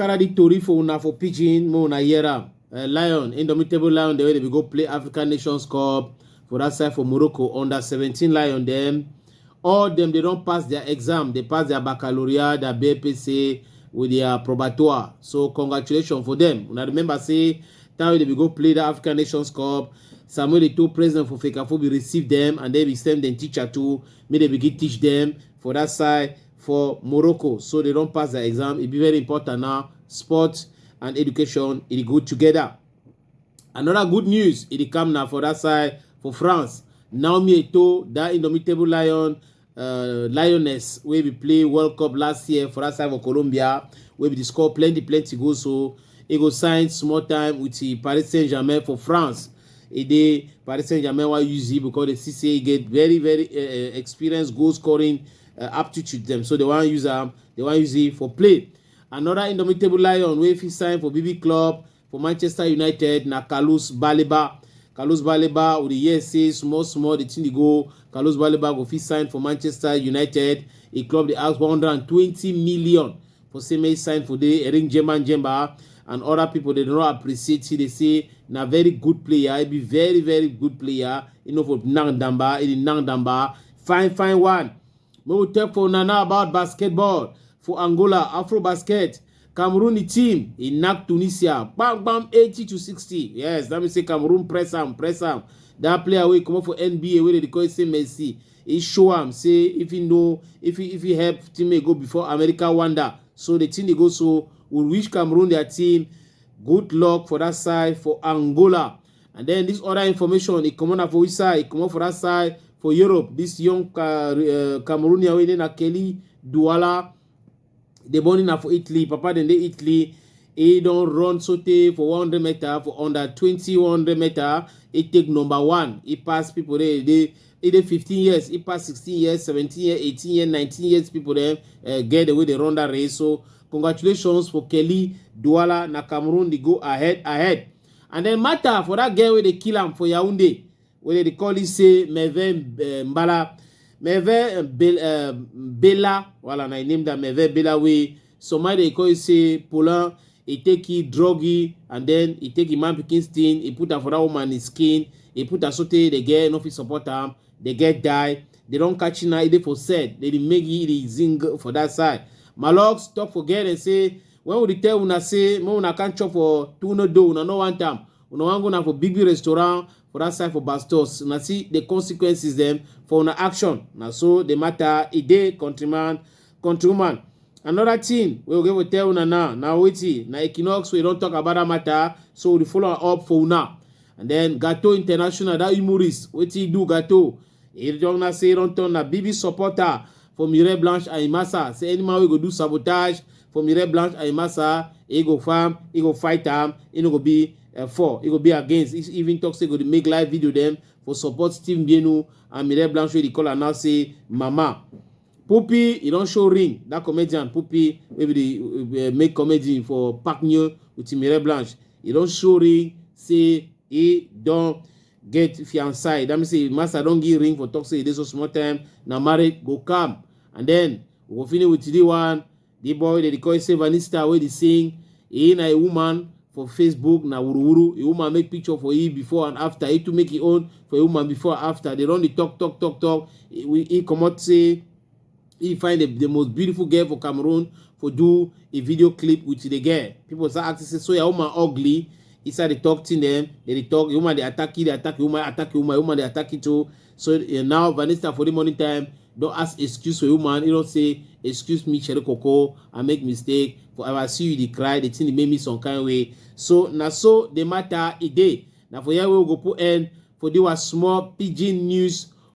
carry the tori for una for Pidgin, mo una yera. Lion, indomitable Lion, the way they go play African Nations Cup for that side for Morocco. Under 17 Lion, them. All them, they don't pass their exam. They pass their baccalaureate, their BPC with their probatoire. So congratulations for them. Now remember, say, that way they go play the African Nations Cup. Samuel Eto'o, president for FECAFO, will receive them and then we send them teacher too. May they begin teach them for that side for Morocco. So they don't pass the exam. It be very important now. Sports and education, it go together. Another good news, it come now for that side for France. Naomie Eto'o, that indomitable lion, lioness, where we play World Cup last year for that side for Colombia, where we score plenty goals. So he go sign small time with the Paris Saint-Germain for France. They Paris Saint-Germain will use it because the CCA get very experienced goal scoring aptitude them. So they want to use it for play. Another indomitable lion where he signed for BB Club for Manchester United na Baleba. Carlos Baleba with the USA small the thing they go. Carlos Baleba go fit sign for Manchester United. A club they ask 120 million for same sign for the ring Jemba. And other people, they don't appreciate it. They say, na very good player. He be very good player. You know, for Nangdamba. Fine one. We will talk for Nana about basketball. For Angola, Afro Basket. Cameroon team, he knocked Tunisia. Bam, 80-60. Yes, that means say Cameroon press him. That player will come up for NBA, where they call it say Messi. He show him, say, if he help team go before America wonder. So the team they go so. We wish Cameroon their team good luck for that side for Angola. And then this other information, it come on for which side? It come on for that side for Europe. This young Cameroonian winning Kelly Douala, they born in for Italy. Papa then they Italy. He don't run sote for 100 meter for under 100 meter. He take number 1. He pass people there. They 15 years. He pass 16 years, 17 years, 18 years, 19 years. People there get the way they run that race. So congratulations for Kelly Douala na Cameroon. They go ahead. And then matter for that girl where they kill him for Yaoundé. Where they call it say Merve Mbala. Merve Bella. Voilà, I named that Merve Bella way. Somebody they call it say Poulain. He take it druggy and then he take him man picking skin. He put her for that woman in his skin. He put her sote. They get no fit support them. They get die. They don't catch it now. They for said. They didn't make it zing for that side. Malok stop forget and say when we tell una say mo una can't chop for two no do una no one time una want go na for big restaurant for that side for Bastos una see the consequences them for una action na so the matter a day countryman. Another thing we will tell una now wait na Equinox we don't talk about that matter so we follow up for una. And then Gato International that humorist what he do Gato he don't say don't turn a BB supporter for Mireille Blanche and Imasa. Say any man we go do sabotage for Mireille Blanche and Imasa, he go farm, he go fight them, he no go be for, he go be against. He even talk say go to make live video them for support Steve Bienu and Mireille Blanche wey they call her now say Mama. Puppy, he don't show ring. That comedian Puppy, maybe they make comedy for Park New with Mireille Blanche. He don't show ring, say he don't get fiancé. That means say Master don't give ring for talk say this so small time. Now married go come. And then we go finish with the one. The boy they call say Vanista where they sing. He na a woman for Facebook na wuru. A woman make picture for he before and after. He to make it own for a woman before and after. They run the talk. He come out say he find the most beautiful girl for Cameroon for do a video clip with the girl. People start asking say so your woman ugly. He started they talk to them. They talk. Woman they attack woman they attack it too. So now Vanessa for the morning time. Don't ask excuse for you, man. You don't say, excuse me, Cherry Coco, I make mistake. For I see you, they cry, they think they made me some kind of way. So, now so, the matter a day. Now, for here, we will go put end for the small Pidgin news